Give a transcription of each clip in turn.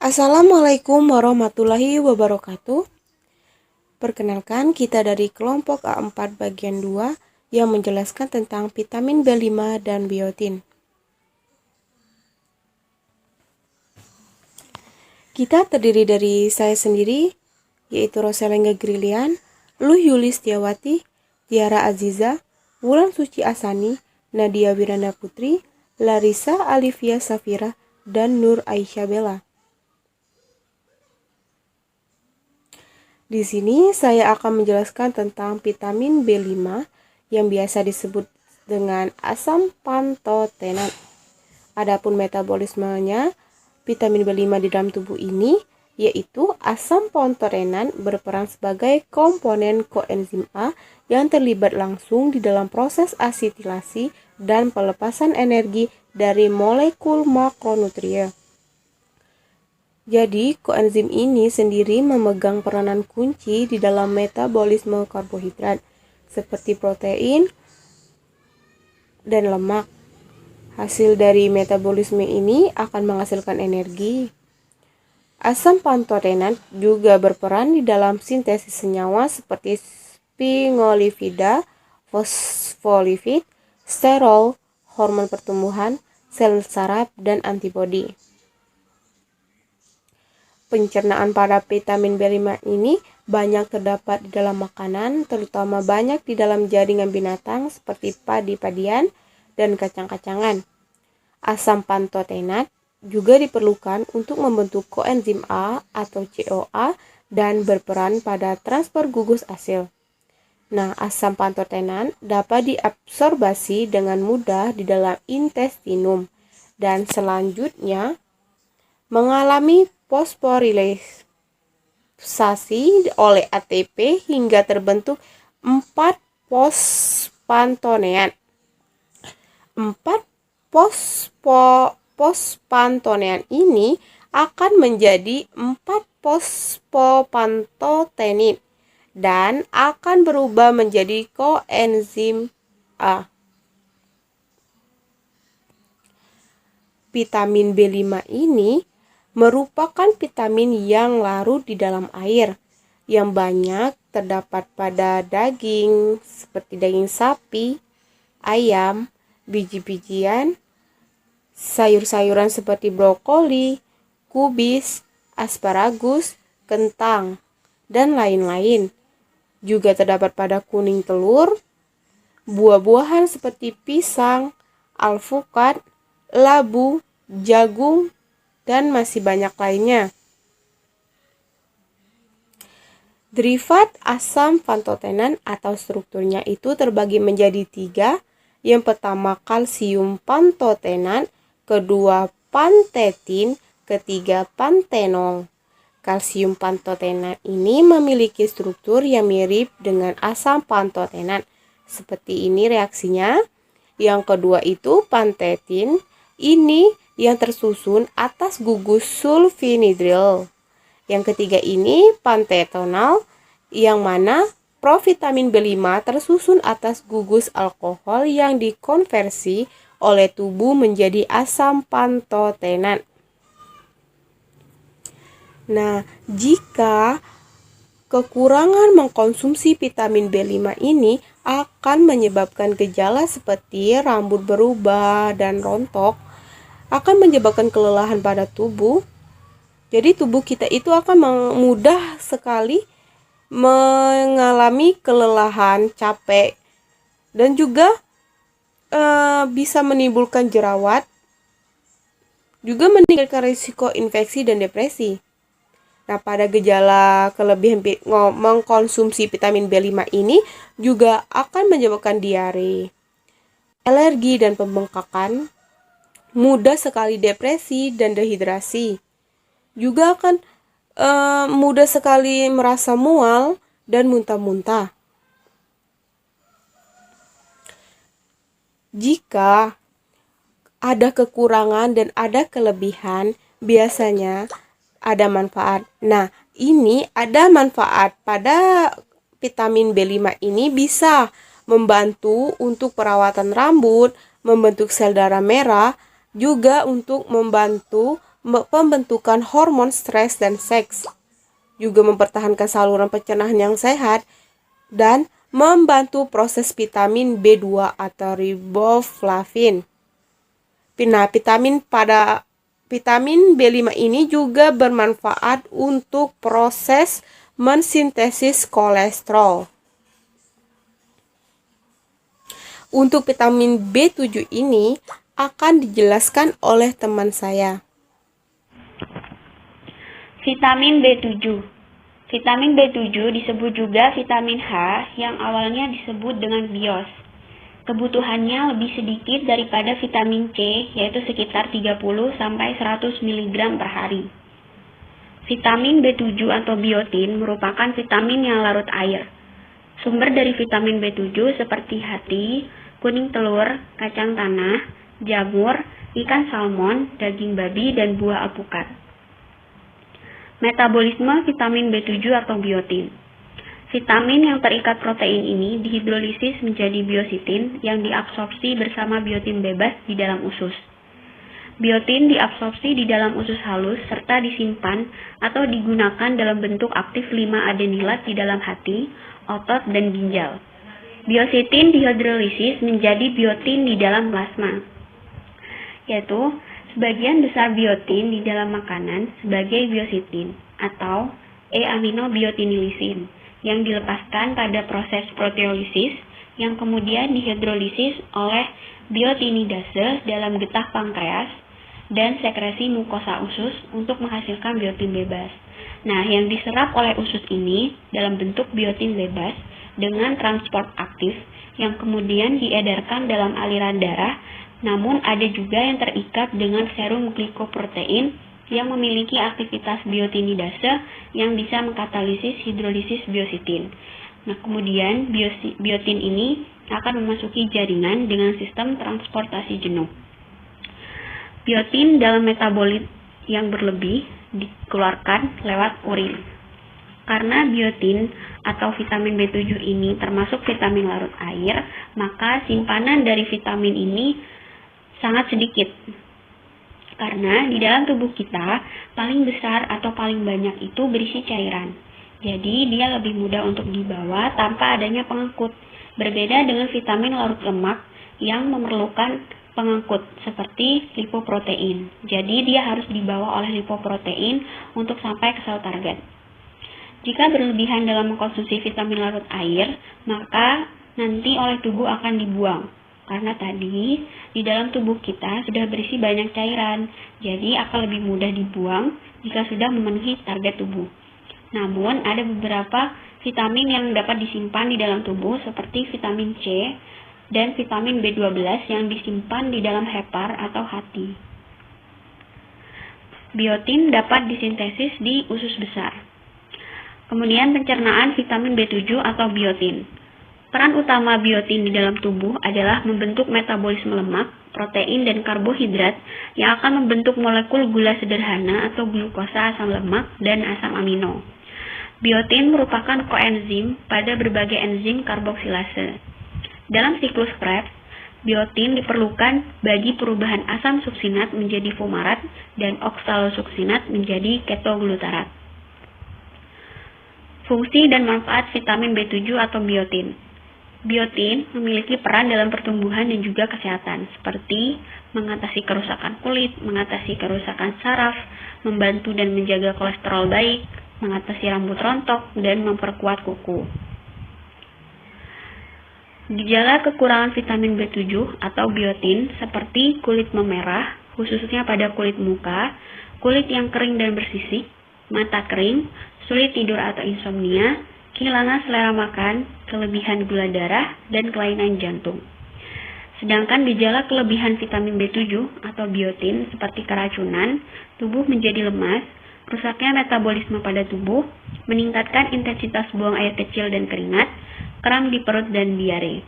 Assalamualaikum warahmatullahi wabarakatuh. Perkenalkan, kita dari kelompok A4 bagian 2 yang menjelaskan tentang vitamin B5 dan biotin. Kita terdiri dari saya sendiri, yaitu Roselengga Grilian, Luh Yuli Setiawati, Tiara Aziza, Wulan Suci Asani, Nadia Wirana Putri, Larissa Alivia Safira, dan Nur Aisyah Bella. Di sini saya akan menjelaskan tentang vitamin B5 yang biasa disebut dengan asam pantotenan. Adapun metabolismenya vitamin B5 di dalam tubuh ini yaitu asam pantotenan berperan sebagai komponen koenzim A yang terlibat langsung di dalam proses asetilasi dan pelepasan energi dari molekul makronutrien. Jadi, koenzim ini sendiri memegang peranan kunci di dalam metabolisme karbohidrat, seperti protein dan lemak. Hasil dari metabolisme ini akan menghasilkan energi. Asam pantotenan juga berperan di dalam sintesis senyawa seperti sphingolipida, fosfolipid, sterol, hormon pertumbuhan, sel saraf, dan antibodi. Pencernaan pada vitamin B5 ini banyak terdapat di dalam makanan, terutama banyak di dalam jaringan binatang seperti padi-padian dan kacang-kacangan. Asam pantotenat juga diperlukan untuk membentuk koenzim A atau CoA dan berperan pada transfer gugus asil. Nah, asam pantotenan dapat diabsorbasi dengan mudah di dalam intestinum dan selanjutnya mengalami fosforilisasi oleh ATP hingga terbentuk 4 fosfantonean. 4 fosfantonean ini akan menjadi 4 fosfopantotenin dan akan berubah menjadi koenzim A. Vitamin B5 ini merupakan vitamin yang larut di dalam air, yang banyak terdapat pada daging seperti daging sapi, ayam, biji-bijian, sayur-sayuran seperti brokoli, kubis, asparagus, kentang, dan lain-lain. Juga terdapat pada kuning telur, buah-buahan seperti pisang, alpukat, labu, jagung, dan masih banyak lainnya. Derivat asam pantotenan atau strukturnya itu terbagi menjadi 3. Yang pertama kalsium pantotenan, kedua pantetin, ketiga pantenol. Kalsium pantotenan ini memiliki struktur yang mirip dengan asam pantotenan. Seperti ini reaksinya. Yang kedua itu pantetin, ini yang tersusun atas gugus sulfinidril. Yang ketiga ini pantetonal, yang mana provitamin B5 tersusun atas gugus alkohol yang dikonversi oleh tubuh menjadi asam pantotenan. Nah, jika kekurangan mengkonsumsi vitamin B5 ini akan menyebabkan gejala seperti rambut berubah dan rontok, akan menyebabkan kelelahan pada tubuh. Jadi tubuh kita itu akan mudah sekali mengalami kelelahan, capek, dan juga bisa menimbulkan jerawat, juga meningkatkan risiko infeksi dan depresi. Nah, pada gejala kelebihan mengkonsumsi vitamin B5 ini juga akan menyebabkan diare, alergi dan pembengkakan, mudah sekali depresi dan dehidrasi. Juga akan mudah sekali merasa mual dan muntah-muntah. Jika ada kekurangan dan ada kelebihan, biasanya ada manfaat. Nah, ini ada manfaat pada vitamin B5 ini bisa membantu untuk perawatan rambut, membentuk sel darah merah, juga untuk membantu pembentukan hormon stres dan seks, juga mempertahankan saluran pencernaan yang sehat, dan membantu proses vitamin B2 atau riboflavin. Nah, vitamin B5 ini juga bermanfaat untuk proses mensintesis kolesterol. Untuk vitamin B7 ini akan dijelaskan oleh teman saya. Vitamin B7. Vitamin B7 disebut juga vitamin H yang awalnya disebut dengan bios. Kebutuhannya lebih sedikit daripada vitamin C, yaitu sekitar 30-100 mg per hari. Vitamin B7 atau biotin merupakan vitamin yang larut air. Sumber dari vitamin B7 seperti hati, kuning telur, kacang tanah, jamur, ikan salmon, daging babi, dan buah alpukat. Metabolisme vitamin B7 atau biotin. Vitamin yang terikat protein ini dihidrolisis menjadi biositin yang diabsorpsi bersama biotin bebas di dalam usus. Biotin diabsorpsi di dalam usus halus serta disimpan atau digunakan dalam bentuk aktif 5-adenilat di dalam hati, otot, dan ginjal. Biositin dihidrolisis menjadi biotin di dalam plasma, yaitu sebagian besar biotin di dalam makanan sebagai biositin atau E-aminobiotinilisin yang dilepaskan pada proses proteolisis yang kemudian dihidrolisis oleh biotinidase dalam getah pankreas dan sekresi mukosa usus untuk menghasilkan biotin bebas. Nah, yang diserap oleh usus ini dalam bentuk biotin bebas dengan transport aktif yang kemudian diedarkan dalam aliran darah, namun ada juga yang terikat dengan serum glikoprotein yang memiliki aktivitas biotinidase yang bisa mengkatalisis hidrolisis biositin. Nah, kemudian biotin ini akan memasuki jaringan dengan sistem transportasi jenuh. Biotin dalam metabolit yang berlebih dikeluarkan lewat urin. Karena biotin atau vitamin B7 ini termasuk vitamin larut air, maka simpanan dari vitamin ini sangat sedikit. Karena di dalam tubuh kita, paling besar atau paling banyak itu berisi cairan. Jadi, dia lebih mudah untuk dibawa tanpa adanya pengangkut. Berbeda dengan vitamin larut lemak yang memerlukan pengangkut seperti lipoprotein. Jadi, dia harus dibawa oleh lipoprotein untuk sampai ke sel target. Jika berlebihan dalam mengkonsumsi vitamin larut air, maka nanti oleh tubuh akan dibuang. Karena tadi di dalam tubuh kita sudah berisi banyak cairan, jadi akan lebih mudah dibuang jika sudah memenuhi target tubuh. Namun ada beberapa vitamin yang dapat disimpan di dalam tubuh seperti vitamin C dan vitamin B12 yang disimpan di dalam hepar atau hati. Biotin dapat disintesis di usus besar. Kemudian pencernaan vitamin B7 atau biotin. Peran utama biotin di dalam tubuh adalah membentuk metabolisme lemak, protein, dan karbohidrat yang akan membentuk molekul gula sederhana atau glukosa asam lemak dan asam amino. Biotin merupakan koenzim pada berbagai enzim karboksilase. Dalam siklus Krebs, biotin diperlukan bagi perubahan asam suksinat menjadi fumarat dan oksalosuksinat menjadi ketoglutarat. Fungsi dan manfaat vitamin B7 atau biotin. Biotin memiliki peran dalam pertumbuhan dan juga kesehatan, seperti mengatasi kerusakan kulit, mengatasi kerusakan saraf, membantu dan menjaga kolesterol baik, mengatasi rambut rontok, dan memperkuat kuku. Gejala kekurangan vitamin B7 atau biotin seperti kulit memerah, khususnya pada kulit muka, kulit yang kering dan bersisik, mata kering, sulit tidur atau insomnia, kehilangan selera makan, kelebihan gula darah, dan kelainan jantung. Sedangkan gejala kelebihan vitamin B7 atau biotin seperti keracunan, tubuh menjadi lemas, rusaknya metabolisme pada tubuh, meningkatkan intensitas buang air kecil dan keringat, kram di perut, dan diare.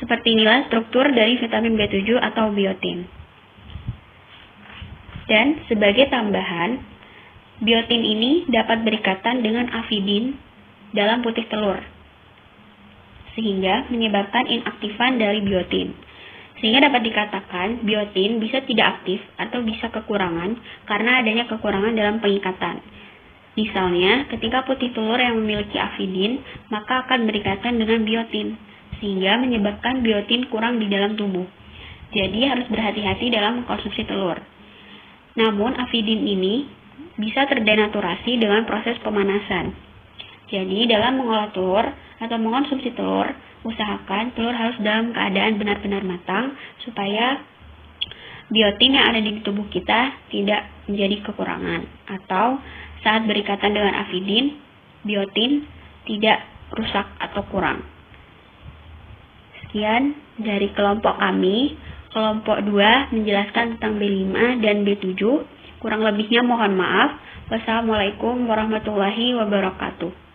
Seperti inilah struktur dari vitamin B7 atau biotin. Dan sebagai tambahan, biotin ini dapat berikatan dengan avidin dalam putih telur, sehingga menyebabkan inaktifan dari biotin. Sehingga dapat dikatakan biotin bisa tidak aktif atau bisa kekurangan karena adanya kekurangan dalam pengikatan. Misalnya, ketika putih telur yang memiliki avidin, maka akan berikatan dengan biotin, sehingga menyebabkan biotin kurang di dalam tubuh. Jadi harus berhati-hati dalam mengkonsumsi telur. Namun, avidin ini bisa terdenaturasi dengan proses pemanasan. Jadi, dalam mengolah telur atau mengkonsumsi telur, usahakan telur harus dalam keadaan benar-benar matang supaya biotin yang ada di tubuh kita tidak menjadi kekurangan, atau saat berikatan dengan avidin, biotin tidak rusak atau kurang. Sekian dari kelompok kami. Kelompok 2 menjelaskan tentang B5 dan B7. Kurang lebihnya mohon maaf. Wassalamualaikum warahmatullahi wabarakatuh.